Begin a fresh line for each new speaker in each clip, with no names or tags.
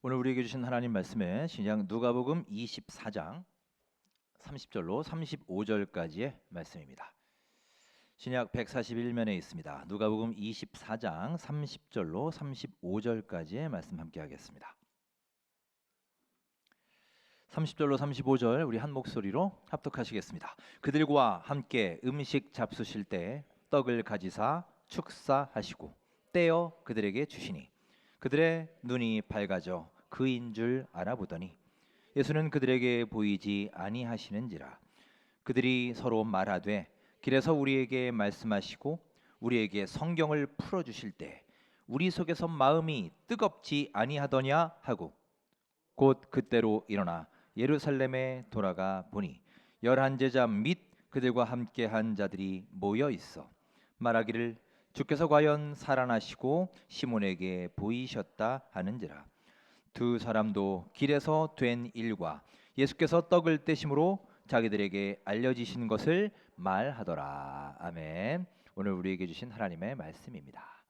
오늘 우리에게 주신 하나님 말씀은 신약 누가복음 24장 30절로 35절까지의 말씀입니다. 신약 141면에 있습니다. 누가복음 24장 30절로 35절까지의 말씀 함께 하겠습니다. 30절로 35절 우리 한 목소리로 합독하시겠습니다. 그들과 함께 음식 잡수실 때 떡을 가지사 축사하시고 떼어 그들에게 주시니 그들의 눈이 밝아져 그인 줄 알아보더니 예수는 그들에게 보이지 아니하시는지라. 그들이 서로 말하되 길에서 우리에게 말씀하시고 우리에게 성경을 풀어 주실 때 우리 속에서 마음이 뜨겁지 아니하더냐 하고 곧 그때로 일어나 예루살렘에 돌아가 보니 11제자 및 그들과 함께 한 자들이 모여 있어 말하기를 주께서 과연 살아나시고 시몬에게 보이셨다 하는지라. 두 사람도 길에서 된 일과 예수께서 떡을 떼심으로 자기들에게 알려지신 것을 말하더라. 아멘. 오늘 우리에게 주신 하나님의 말씀입니다.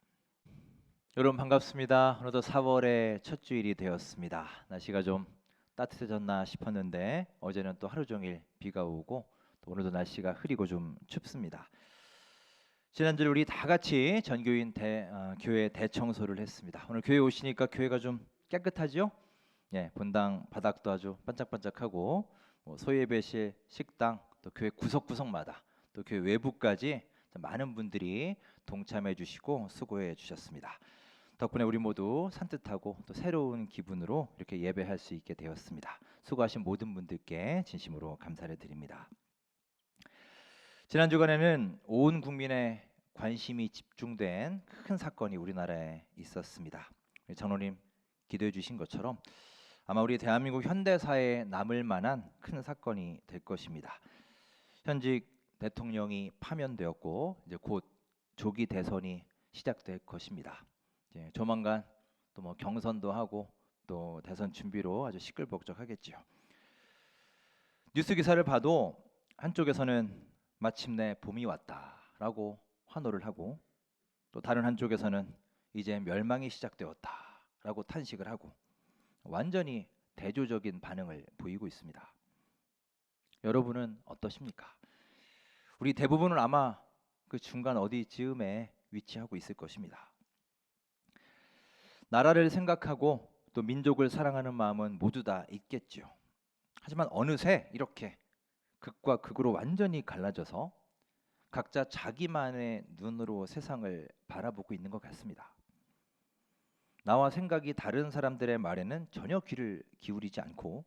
여러분 반갑습니다. 오늘도 4월의 첫 주일이 되었습니다. 날씨가 좀 따뜻해졌나 싶었는데 어제는 또 하루 종일 비가 오고 또 오늘도 날씨가 흐리고 좀 춥습니다. 지난주에 우리 다 같이 전교인 교회 대청소를 했습니다. 오늘 교회 오시니까 교회가 좀 깨끗하죠? 예, 본당 바닥도 아주 반짝반짝하고 소예배실, 식당, 또 교회 구석구석마다 또 교회 외부까지 많은 분들이 동참해 주시고 수고해 주셨습니다. 덕분에 우리 모두 산뜻하고 또 새로운 기분으로 이렇게 예배할 수 있게 되었습니다. 수고하신 모든 분들께 진심으로 감사를 드립니다. 지난 주간에는 온 국민의 관심이 집중된 큰 사건이 우리나라에 있었습니다. 장로님 기도해 주신 것처럼 아마 우리 대한민국 현대사에 남을 만한 큰 사건이 될 것입니다. 현직 대통령이 파면되었고 이제 곧 조기 대선이 시작될 것입니다. 이제 조만간 또 뭐 경선도 하고 또 대선 준비로 아주 시끌벅적하겠죠. 뉴스 기사를 봐도 한쪽에서는 마침내 봄이 왔다라고 환호를 하고 또 다른 한쪽에서는 이제 멸망이 시작되었다라고 탄식을 하고 완전히 대조적인 반응을 보이고 있습니다. 여러분은 어떠십니까? 우리 대부분은 아마 그 중간 어디쯤에 위치하고 있을 것입니다. 나라를 생각하고 또 민족을 사랑하는 마음은 모두 다 있겠죠. 하지만 어느새 이렇게 극과 극으로 완전히 갈라져서 각자 자기만의 눈으로 세상을 바라보고 있는 것 같습니다. 나와 생각이 다른 사람들의 말에는 전혀 귀를 기울이지 않고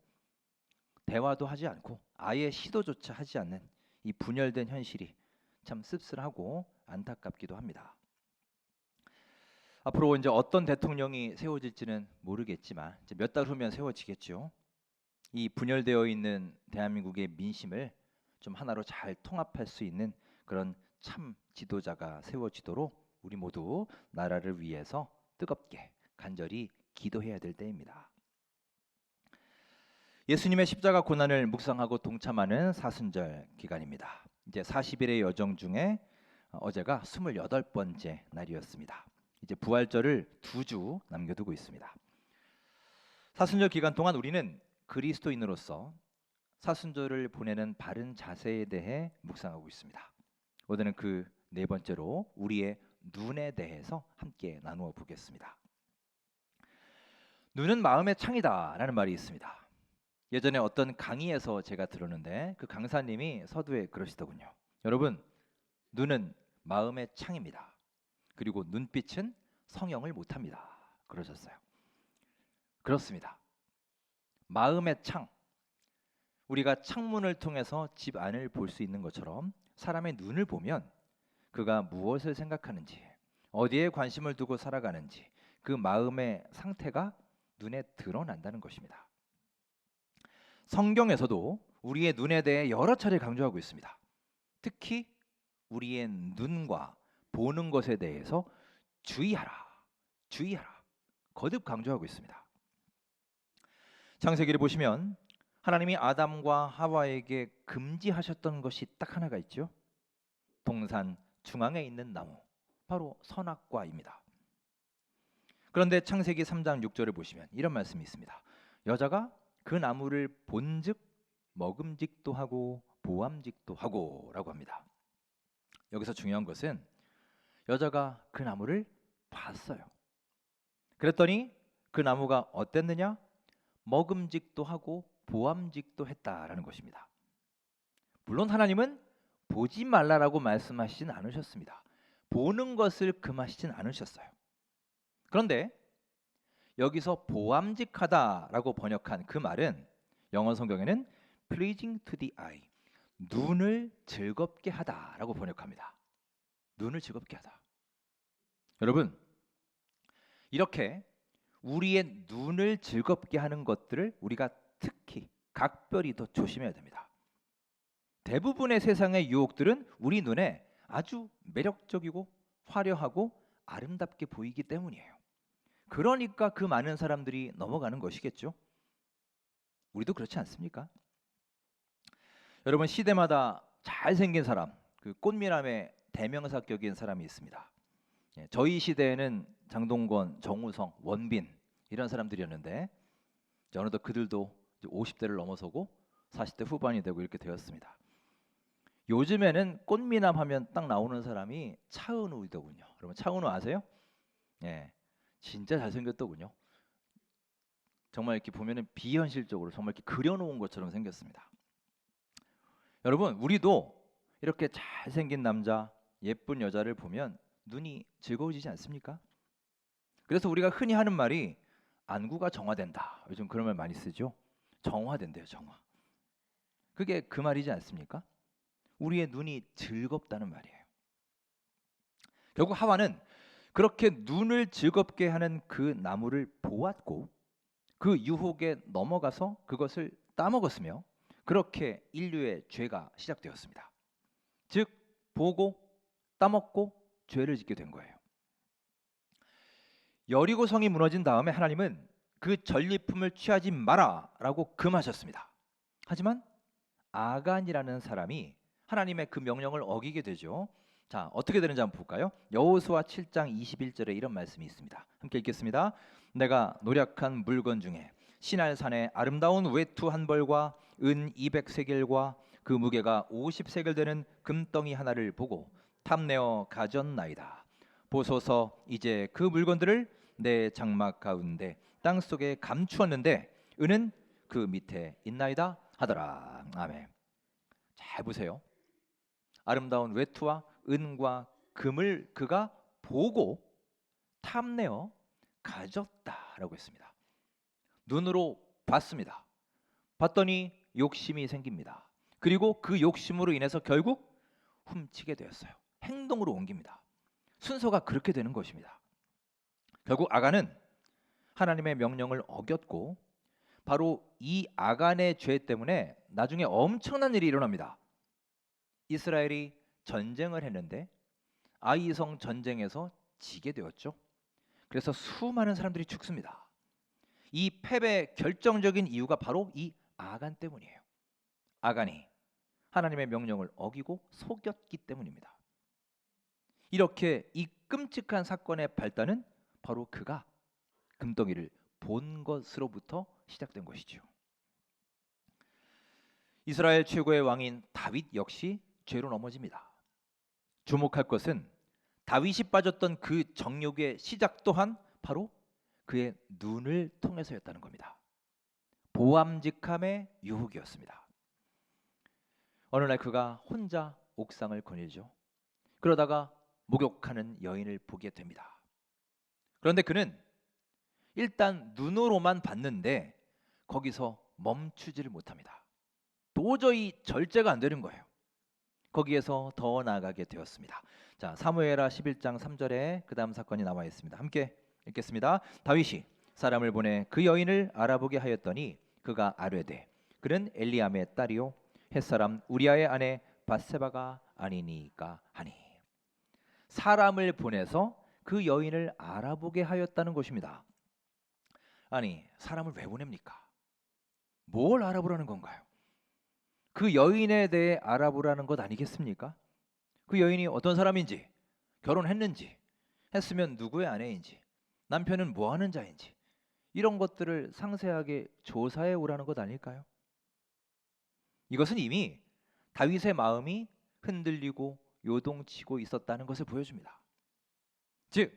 대화도 하지 않고 아예 시도조차 하지 않는 이 분열된 현실이 참 씁쓸하고 안타깝기도 합니다. 앞으로 이제 어떤 대통령이 세워질지는 모르겠지만 이제 몇 달 후면 세워지겠죠. 이 분열되어 있는 대한민국의 민심을 좀 하나로 잘 통합할 수 있는 그런 참 지도자가 세워지도록 우리 모두 나라를 위해서 뜨겁게 간절히 기도해야 될 때입니다. 예수님의 십자가 고난을 묵상하고 동참하는 사순절 기간입니다. 이제 40일의 여정 중에 어제가 28번째 날이었습니다. 이제 부활절을 2주 남겨두고 있습니다. 사순절 기간 동안 우리는 그리스도인으로서 사순절을 보내는 바른 자세에 대해 묵상하고 있습니다. 오늘은 그 네 번째로 우리의 눈에 대해서 함께 나누어 보겠습니다. 눈은 마음의 창이다라는 말이 있습니다. 예전에 어떤 강의에서 제가 들었는데 그 강사님이 서두에 그러시더군요. 여러분, 눈은 마음의 창입니다. 그리고 눈빛은 성형을 못합니다. 그러셨어요. 그렇습니다. 마음의 창. 우리가 창문을 통해서 집 안을 볼 수 있는 것처럼 사람의 눈을 보면 그가 무엇을 생각하는지, 어디에 관심을 두고 살아가는지 그 마음의 상태가 눈에 드러난다는 것입니다. 성경에서도 우리의 눈에 대해 여러 차례 강조하고 있습니다. 특히 우리의 눈과 보는 것에 대해서 주의하라, 주의하라 거듭 강조하고 있습니다. 창세기를 보시면 하나님이 아담과 하와에게 금지하셨던 것이 딱 하나가 있죠. 동산 중앙에 있는 나무, 바로 선악과입니다. 그런데 창세기 3장 6절을 보시면 이런 말씀이 있습니다. 여자가 그 나무를 본즉 먹음직도 하고 보암직도 하고 라고 합니다. 여기서 중요한 것은 여자가 그 나무를 봤어요. 그랬더니 그 나무가 어땠느냐? 먹음직도 하고 보암직도 했다라는 것입니다. 물론 하나님은 보지 말라라고 말씀하시진 않으셨습니다. 보는 것을 금하시진 않으셨어요. 그런데 여기서 보암직하다라고 번역한 그 말은 영어 성경에는 pleasing to the eye, 눈을 즐겁게 하다라고 번역합니다. 눈을 즐겁게 하다. 여러분, 이렇게 우리의 눈을 즐겁게 하는 것들을 우리가 특히 각별히 더 조심해야 됩니다. 대부분의 세상의 유혹들은 우리 눈에 아주 매력적이고 화려하고 아름답게 보이기 때문이에요. 그러니까 그 많은 사람들이 넘어가는 것이겠죠. 우리도 그렇지 않습니까? 여러분, 시대마다 잘생긴 사람, 그 꽃미남의 대명사격인 사람이 있습니다. 저희 시대에는 장동건, 정우성, 원빈 이런 사람들이었는데 어느덧 그들도 50대를 넘어서고 40대 후반이 되고 이렇게 되었습니다. 요즘에는 꽃미남 하면 딱 나오는 사람이 차은우더군요. 여러분, 차은우 아세요? 예, 진짜 잘생겼더군요. 정말 이렇게 보면은 비현실적으로 정말 이렇게 그려놓은 것처럼 생겼습니다. 여러분, 우리도 이렇게 잘생긴 남자, 예쁜 여자를 보면 눈이 즐거워지지 않습니까? 그래서 우리가 흔히 하는 말이 안구가 정화된다. 요즘 그런 말 많이 쓰죠. 정화된대요, 정화. 그게 그 말이지 않습니까? 우리의 눈이 즐겁다는 말이에요. 결국 하와는 그렇게 눈을 즐겁게 하는 그 나무를 보았고 그 유혹에 넘어가서 그것을 따먹었으며 그렇게 인류의 죄가 시작되었습니다. 즉 보고 따먹고 죄를 짓게 된 거예요. 여리고 성이 무너진 다음에 하나님은 그 전리품을 취하지 마라라고 금하셨습니다. 하지만 아간이라는 사람이 하나님의 그 명령을 어기게 되죠. 자, 어떻게 되는지 한번 볼까요? 여호수아 7장 21절에 이런 말씀이 있습니다. 함께 읽겠습니다. 내가 노력한 물건 중에 시날산의 아름다운 외투 한 벌과 은 200세겔과 그 무게가 50세겔 되는 금덩이 하나를 보고 탐내어 가졌나이다. 보소서, 이제 그 물건들을 내 장막 가운데 땅 속에 감추었는데 은은 그 밑에 있나이다 하더라. 아멘. 잘 보세요. 아름다운 외투와 은과 금을 그가 보고 탐내어 가졌다라고 했습니다. 눈으로 봤습니다. 봤더니 욕심이 생깁니다. 그리고 그 욕심으로 인해서 결국 훔치게 되었어요. 행동으로 옮깁니다. 순서가 그렇게 되는 것입니다. 결국 아간은 하나님의 명령을 어겼고 바로 이 아간의 죄 때문에 나중에 엄청난 일이 일어납니다. 이스라엘이 전쟁을 했는데 아이성 전쟁에서 지게 되었죠. 그래서 수많은 사람들이 죽습니다. 이 패배의 결정적인 이유가 바로 이 아간 때문이에요. 아간이 하나님의 명령을 어기고 속였기 때문입니다. 이렇게 이 끔찍한 사건의 발단은 바로 그가 금덩이를 본 것으로부터 시작된 것이죠. 이스라엘 최고의 왕인 다윗 역시 죄로 넘어집니다. 주목할 것은 다윗이 빠졌던 그 정욕의 시작 또한 바로 그의 눈을 통해서였다는 겁니다. 보암직함의 유혹이었습니다. 어느 날 그가 혼자 옥상을 거닐죠. 그러다가 목욕하는 여인을 보게 됩니다. 그런데 그는 일단 눈으로만 봤는데 거기서 멈추지를 못합니다. 도저히 절제가 안 되는 거예요. 거기에서 더 나아가게 되었습니다. 자, 사무엘하 11장 3절에 그 다음 사건이 나와 있습니다. 함께 읽겠습니다. 다윗이 사람을 보내 그 여인을 알아보게 하였더니 그가 아뢰되 그는 엘리암의 딸이요 햇사람 우리아의 아내 밧세바가 아니니까 하니. 사람을 보내서 그 여인을 알아보게 하였다는 것입니다. 아니, 사람을 왜 보냅니까? 뭘 알아보라는 건가요? 그 여인에 대해 알아보라는 것 아니겠습니까? 그 여인이 어떤 사람인지, 결혼했는지, 했으면 누구의 아내인지, 남편은 뭐 하는 자인지 이런 것들을 상세하게 조사해 오라는 것 아닐까요? 이것은 이미 다윗의 마음이 흔들리고 요동치고 있었다는 것을 보여줍니다. 즉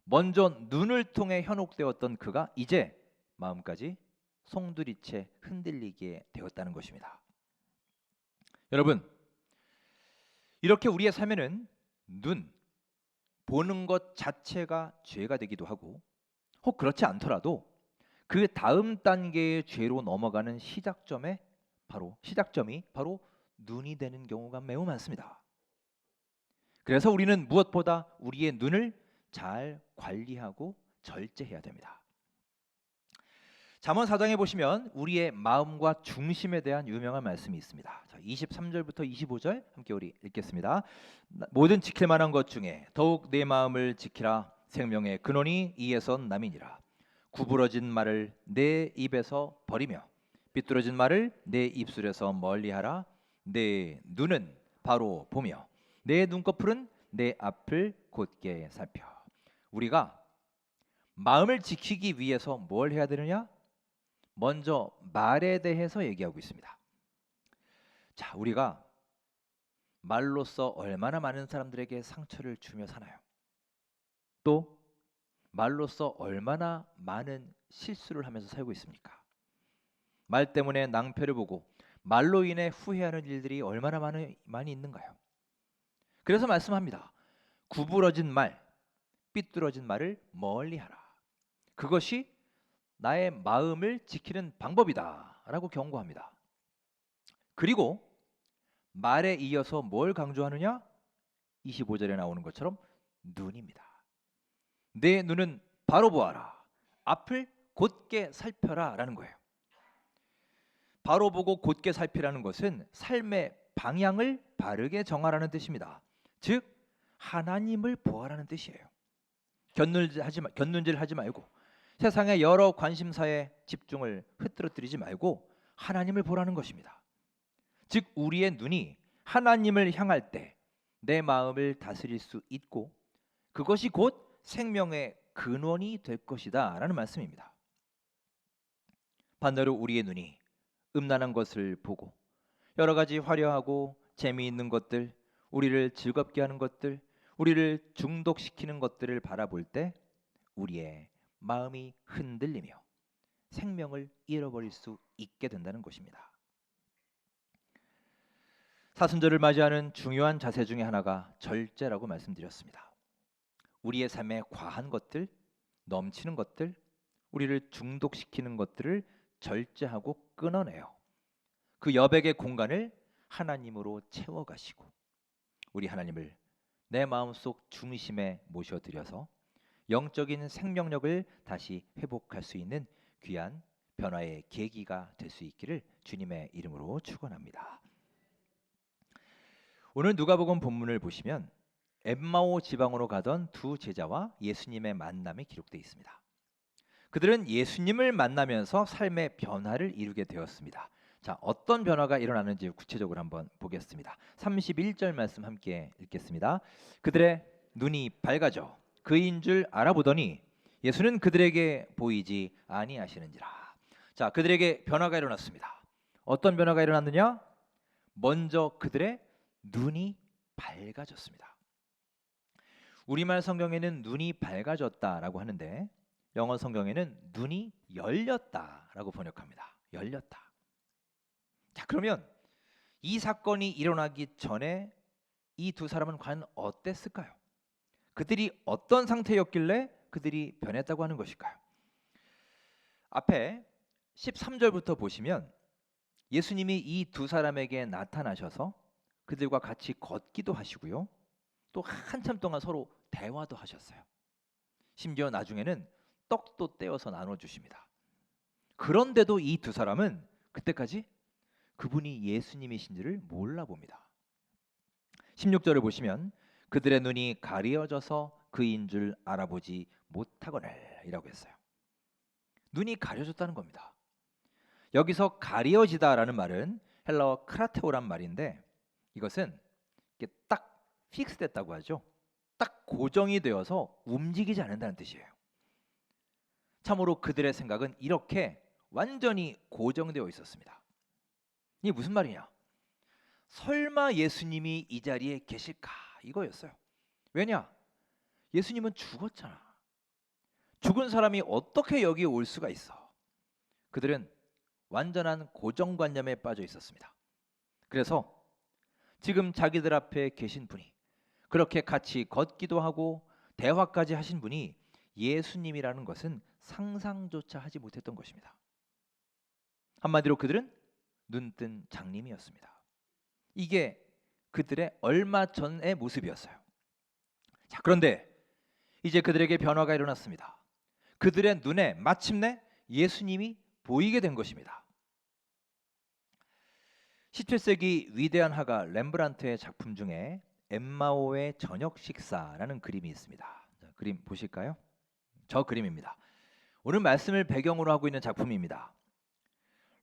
먼저 눈을 통해 현혹되었던 그가 이제 마음까지 송두리째 흔들리게 되었다는 것입니다. 여러분, 이렇게 우리의 삶에는 눈, 보는 것 자체가 죄가 되기도 하고 혹 그렇지 않더라도 그 다음 단계의 죄로 넘어가는 시작점이 바로 눈이 되는 경우가 매우 많습니다. 그래서 우리는 무엇보다 우리의 눈을 잘 관리하고 절제해야 됩니다. 잠언 4장에 보시면 우리의 마음과 중심에 대한 유명한 말씀이 있습니다. 자, 23절부터 25절 함께 우리 읽겠습니다. 모든 지킬 만한 것 중에 더욱 내 마음을 지키라. 생명의 근원이 이에선 남이니라. 구부러진 말을 내 입에서 버리며 삐뚤어진 말을 내 입술에서 멀리하라. 내 눈은 바로 보며 내 눈꺼풀은 내 앞을 곧게 살펴. 우리가 마음을 지키기 위해서 뭘 해야 되느냐? 먼저 말에 대해서 얘기하고 있습니다. 자, 우리가 말로써 얼마나 많은 사람들에게 상처를 주며 사나요? 또 말로써 얼마나 많은 실수를 하면서 살고 있습니까? 말 때문에 낭패를 보고 말로 인해 후회하는 일들이 얼마나 많이 있는가요? 그래서 말씀합니다. 구부러진 말, 삐뚤어진 말을 멀리하라. 그것이 나의 마음을 지키는 방법이다라고 경고합니다. 그리고 말에 이어서 뭘 강조하느냐? 25절에 나오는 것처럼 눈입니다. 내 눈은 바로 보아라. 앞을 곧게 살펴라 라는 거예요. 바로 보고 곧게 살피라는 것은 삶의 방향을 바르게 정하라는 뜻입니다. 즉 하나님을 보아라는 뜻이에요. 곁눈질하지 말고 세상의 여러 관심사에 집중을 흐트러뜨리지 말고 하나님을 보라는 것입니다. 즉 우리의 눈이 하나님을 향할 때 내 마음을 다스릴 수 있고 그것이 곧 생명의 근원이 될 것이다 라는 말씀입니다. 반대로 우리의 눈이 음란한 것을 보고 여러 가지 화려하고 재미있는 것들, 우리를 즐겁게 하는 것들, 우리를 중독시키는 것들을 바라볼 때 우리의 마음이 흔들리며 생명을 잃어버릴 수 있게 된다는 것입니다. 사순절을 맞이하는 중요한 자세 중에 하나가 절제라고 말씀드렸습니다. 우리의 삶에 과한 것들, 넘치는 것들, 우리를 중독시키는 것들을 절제하고 끊어내요. 그 여백의 공간을 하나님으로 채워가시고 우리 하나님을 내 마음속 중심에 모셔드려서 영적인 생명력을 다시 회복할 수 있는 귀한 변화의 계기가 될 수 있기를 주님의 이름으로 축원합니다. 오늘 누가복음 본문을 보시면 엠마오 지방으로 가던 두 제자와 예수님의 만남이 기록되어 있습니다. 그들은 예수님을 만나면서 삶의 변화를 이루게 되었습니다. 자, 어떤 변화가 일어나는지 구체적으로 한번 보겠습니다. 31절 말씀 함께 읽겠습니다. 그들의 눈이 밝아져 그인 줄 알아보더니 예수는 그들에게 보이지 아니하시는지라. 자, 그들에게 변화가 일어났습니다. 어떤 변화가 일어났느냐? 먼저 그들의 눈이 밝아졌습니다. 우리말 성경에는 눈이 밝아졌다라고 하는데 영어 성경에는 눈이 열렸다라고 번역합니다. 열렸다. 자, 그러면 이 사건이 일어나기 전에 이 두 사람은 과연 어땠을까요? 그들이 어떤 상태였길래 그들이 변했다고 하는 것일까요? 앞에 13절부터 보시면 예수님이 이 두 사람에게 나타나셔서 그들과 같이 걷기도 하시고요. 또 한참 동안 서로 대화도 하셨어요. 심지어 나중에는 떡도 떼어서 나눠주십니다. 그런데도 이 두 사람은 그때까지 그분이 예수님이신지를 몰라 봅니다. 16절을 보시면 그들의 눈이 가려져서 그인 줄 알아보지 못하거늘 이라고 했어요. 눈이 가려졌다는 겁니다. 여기서 가려지다라는 말은 헬라어 크라테오란 말인데 이것은 이렇게 딱 픽스됐다고 하죠. 딱 고정이 되어서 움직이지 않는다는 뜻이에요. 참으로 그들의 생각은 이렇게 완전히 고정되어 있었습니다. 이게 무슨 말이냐? 설마 예수님이 이 자리에 계실까? 이거였어요. 왜냐? 예수님은 죽었잖아. 죽은 사람이 어떻게 여기에 올 수가 있어? 그들은 완전한 고정관념에 빠져 있었습니다. 그래서 지금 자기들 앞에 계신 분이, 그렇게 같이 걷기도 하고 대화까지 하신 분이 예수님이라는 것은 상상조차 하지 못했던 것입니다. 한마디로 그들은 눈뜬 장님이었습니다. 이게 그들의 얼마 전의 모습이었어요. 자, 그런데 이제 그들에게 변화가 일어났습니다. 그들의 눈에 마침내 예수님이 보이게 된 것입니다. 17세기 위대한 화가 렘브란트의 작품 중에 엠마오의 저녁 식사라는 그림이 있습니다. 자, 그림 보실까요? 저 그림입니다. 오늘 말씀을 배경으로 하고 있는 작품입니다.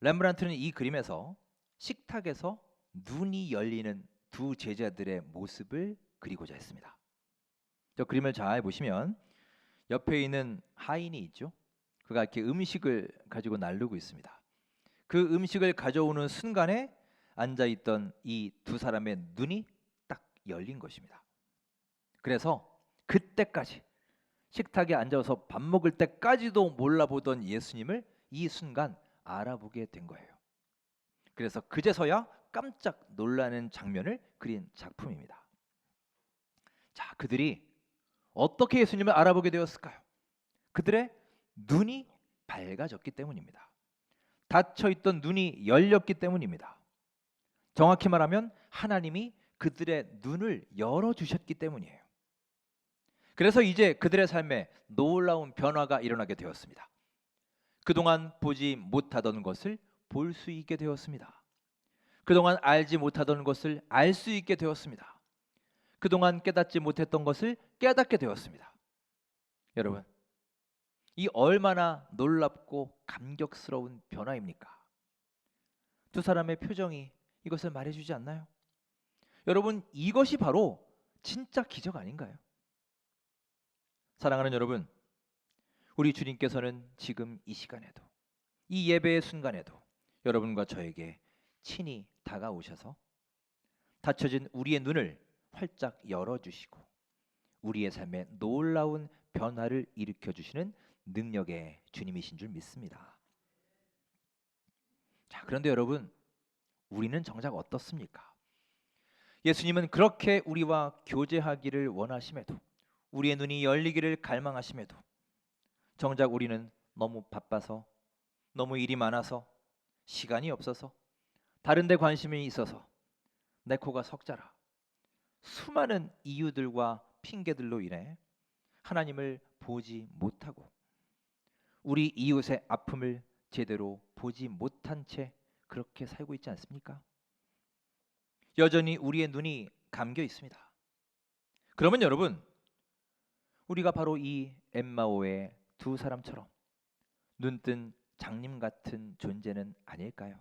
렘브란트는 이 그림에서 식탁에서 눈이 열리는 두 제자들의 모습을 그리고자 했습니다. 저 그림을 잘 보시면 옆에 있는 하인이 있죠. 그가 이렇게 음식을 가지고 나르고 있습니다. 그 음식을 가져오는 순간에 앉아있던 이 두 사람의 눈이 딱 열린 것입니다. 그래서 그때까지 식탁에 앉아서 밥 먹을 때까지도 몰라보던 예수님을 이 순간 알아보게 된 거예요. 그래서 그제서야 깜짝 놀라는 장면을 그린 작품입니다. 자, 그들이 어떻게 예수님을 알아보게 되었을까요? 그들의 눈이 밝아졌기 때문입니다. 닫혀있던 눈이 열렸기 때문입니다. 정확히 말하면 하나님이 그들의 눈을 열어주셨기 때문이에요. 그래서 이제 그들의 삶에 놀라운 변화가 일어나게 되었습니다. 그동안 보지 못하던 것을 볼 수 있게 되었습니다. 그동안 알지 못하던 것을 알 수 있게 되었습니다. 그동안 깨닫지 못했던 것을 깨닫게 되었습니다. 여러분, 이 얼마나 놀랍고 감격스러운 변화입니까? 두 사람의 표정이 이것을 말해주지 않나요? 여러분, 이것이 바로 진짜 기적 아닌가요? 사랑하는 여러분, 우리 주님께서는 지금 이 시간에도, 이 예배의 순간에도 여러분과 저에게 친히 다가오셔서 닫혀진 우리의 눈을 활짝 열어주시고 우리의 삶에 놀라운 변화를 일으켜주시는 능력의 주님이신 줄 믿습니다. 자, 그런데 여러분, 우리는 정작 어떻습니까? 예수님은 그렇게 우리와 교제하기를 원하심에도, 우리의 눈이 열리기를 갈망하심에도 정작 우리는 너무 바빠서, 너무 일이 많아서, 시간이 없어서, 다른 데 관심이 있어서, 내 코가 석자라, 수많은 이유들과 핑계들로 인해 하나님을 보지 못하고 우리 이웃의 아픔을 제대로 보지 못한 채 그렇게 살고 있지 않습니까? 여전히 우리의 눈이 감겨 있습니다. 그러면 여러분, 우리가 바로 이 엠마오의 두 사람처럼 눈뜬 장님 같은 존재는 아닐까요?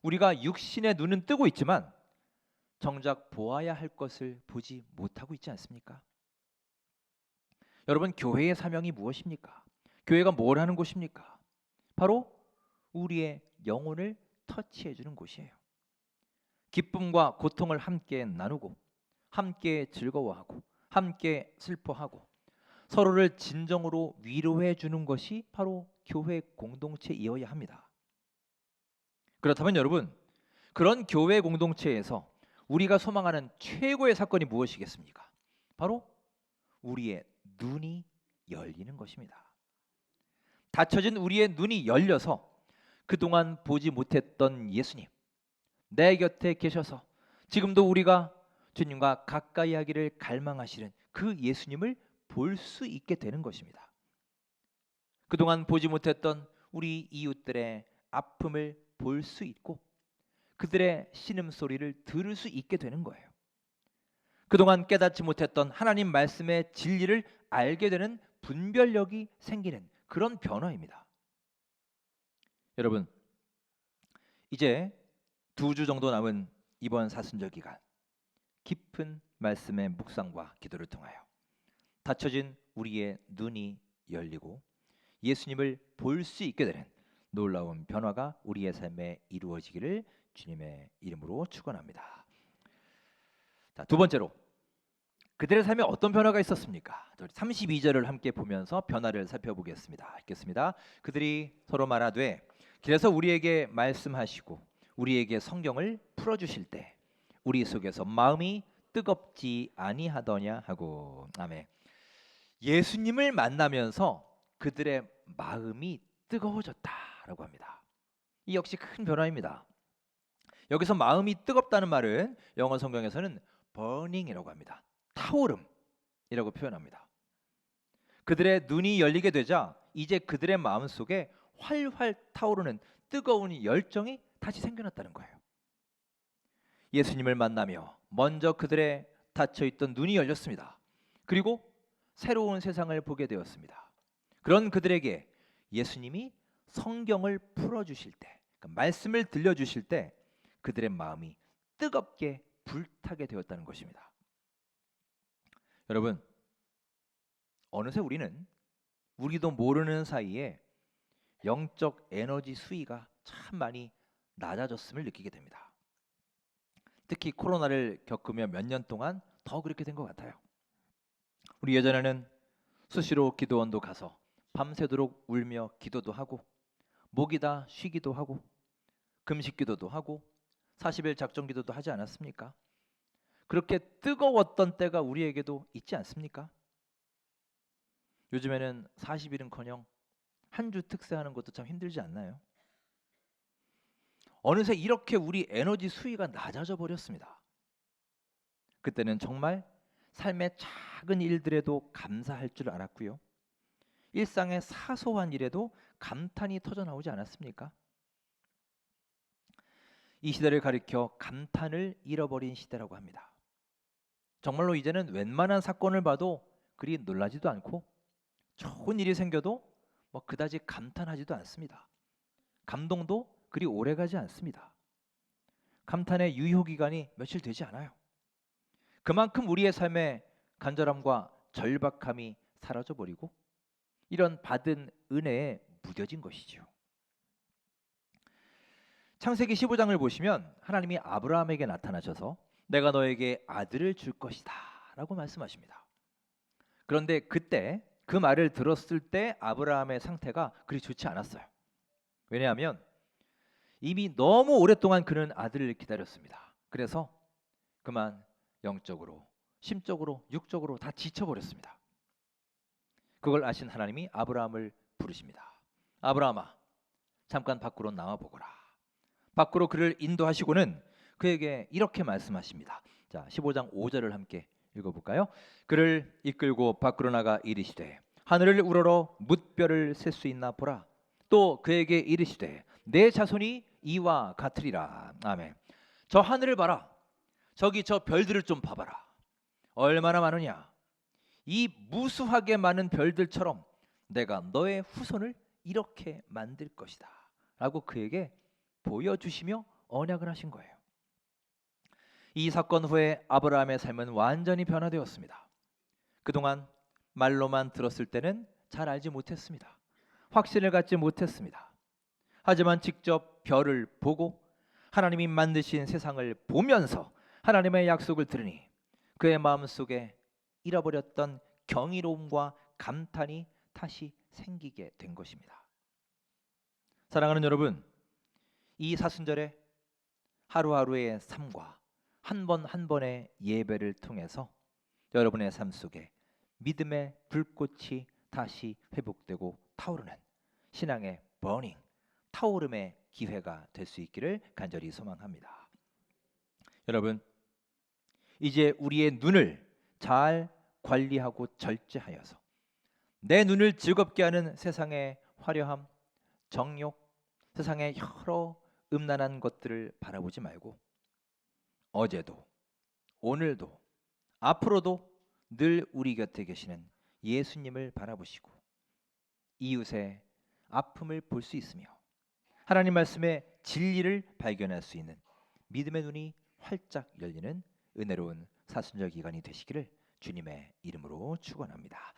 우리가 육신의 눈은 뜨고 있지만 정작 보아야 할 것을 보지 못하고 있지 않습니까? 여러분, 교회의 사명이 무엇입니까? 교회가 뭘 하는 곳입니까? 바로 우리의 영혼을 터치해 주는 곳이에요. 기쁨과 고통을 함께 나누고, 함께 즐거워하고, 함께 슬퍼하고, 서로를 진정으로 위로해 주는 것이 바로 교회 공동체이어야 합니다. 그렇다면 여러분, 그런 교회 공동체에서 우리가 소망하는 최고의 사건이 무엇이겠습니까? 바로 우리의 눈이 열리는 것입니다. 닫혀진 우리의 눈이 열려서 그동안 보지 못했던 예수님, 내 곁에 계셔서 지금도 우리가 주님과 가까이 하기를 갈망하시는 그 예수님을 볼 수 있게 되는 것입니다. 그동안 보지 못했던 우리 이웃들의 아픔을 볼 수 있고 그들의 신음소리를 들을 수 있게 되는 거예요. 그동안 깨닫지 못했던 하나님 말씀의 진리를 알게 되는 분별력이 생기는 그런 변화입니다. 여러분, 이제 2주 정도 남은 이번 사순절 기간, 깊은 말씀의 묵상과 기도를 통하여 닫혀진 우리의 눈이 열리고 예수님을 볼 수 있게 되는 놀라운 변화가 우리의 삶에 이루어지기를 주님의 이름으로 축원합니다. 자, 두 번째로 그들의 삶에 어떤 변화가 있었습니까? 32절을 함께 보면서 변화를 살펴보겠습니다. 읽겠습니다. 그들이 서로 말하되 길에서 우리에게 말씀하시고 우리에게 성경을 풀어주실 때 우리 속에서 마음이 뜨겁지 아니하더냐 하고. 아멘. 예수님을 만나면서 그들의 마음이 뜨거워졌다라고 합니다. 이 역시 큰 변화입니다. 여기서 마음이 뜨겁다는 말은 영어 성경에서는 burning이라고 합니다. 타오름이라고 표현합니다. 그들의 눈이 열리게 되자 이제 그들의 마음 속에 활활 타오르는 뜨거운 열정이 다시 생겨났다는 거예요. 예수님을 만나며 먼저 그들의 닫혀있던 눈이 열렸습니다. 그리고 새로운 세상을 보게 되었습니다. 그런 그들에게 예수님이 성경을 풀어주실 때, 그러니까 말씀을 들려주실 때 그들의 마음이 뜨겁게 불타게 되었다는 것입니다. 여러분, 어느새 우리도 모르는 사이에 영적 에너지 수위가 참 많이 낮아졌음을 느끼게 됩니다. 특히 코로나를 겪으며 몇 년 동안 더 그렇게 된 것 같아요. 우리 예전에는 수시로 기도원도 가서 밤새도록 울며 기도도 하고 목이 다 쉬기도 하고 금식 기도도 하고 40일 작정 기도도 하지 않았습니까? 그렇게 뜨거웠던 때가 우리에게도 있지 않습니까? 요즘에는 40일은커녕 한 주 특세하는 것도 참 힘들지 않나요? 어느새 이렇게 우리 에너지 수위가 낮아져 버렸습니다. 그때는 정말 삶의 작은 일들에도 감사할 줄 알았고요. 일상의 사소한 일에도 감탄이 터져나오지 않았습니까? 이 시대를 가리켜 감탄을 잃어버린 시대라고 합니다. 정말로 이제는 웬만한 사건을 봐도 그리 놀라지도 않고 좋은 일이 생겨도 그다지 감탄하지도 않습니다. 감동도 그리 오래가지 않습니다. 감탄의 유효기간이 며칠 되지 않아요. 그만큼 우리의 삶에 간절함과 절박함이 사라져버리고 이런 받은 은혜에 무뎌진 것이지요. 창세기 15장을 보시면 하나님이 아브라함에게 나타나셔서 내가 너에게 아들을 줄 것이다 라고 말씀하십니다. 그런데 그때 그 말을 들었을 때 아브라함의 상태가 그리 좋지 않았어요. 왜냐하면 이미 너무 오랫동안 그는 아들을 기다렸습니다. 그래서 그만 영적으로, 심적으로, 육적으로 다 지쳐버렸습니다. 그걸 아신 하나님이 아브라함을 부르십니다. 아브라함아, 잠깐 밖으로 나와보거라. 밖으로 그를 인도하시고는 그에게 이렇게 말씀하십니다. 자, 15장 5절을 함께 읽어볼까요? 그를 이끌고 밖으로 나가 이르시되 하늘을 우러러 뭇별을 셀 수 있나 보라. 또 그에게 이르시되 내 자손이 이와 같으리라. 아멘. 저 하늘을 봐라. 저기 저 별들을 좀 봐봐라. 얼마나 많으냐. 이 무수하게 많은 별들처럼 내가 너의 후손을 이렇게 만들 것이다 라고 그에게 보여주시며 언약을 하신 거예요. 이 사건 후에 아브라함의 삶은 완전히 변화되었습니다. 그동안 말로만 들었을 때는 잘 알지 못했습니다. 확신을 갖지 못했습니다. 하지만 직접 별을 보고 하나님이 만드신 세상을 보면서 하나님의 약속을 들으니 그의 마음속에 잃어버렸던 경이로움과 감탄이 다시 생기게 된 것입니다. 사랑하는 여러분, 이 사순절에 하루하루의 삶과 한 번 한 번의 예배를 통해서 여러분의 삶 속에 믿음의 불꽃이 다시 회복되고 타오르는 신앙의 버닝, 타오름의 기회가 될 수 있기를 간절히 소망합니다. 여러분, 이제 우리의 눈을 잘 관리하고 절제하여서 내 눈을 즐겁게 하는 세상의 화려함, 정욕, 세상의 여러 음란한 것들을 바라보지 말고 어제도, 오늘도, 앞으로도 늘 우리 곁에 계시는 예수님을 바라보시고 이웃의 아픔을 볼 수 있으며 하나님 말씀의 진리를 발견할 수 있는 믿음의 눈이 활짝 열리는 은혜로운 사순절 기간이 되시기를 주님의 이름으로 축원합니다.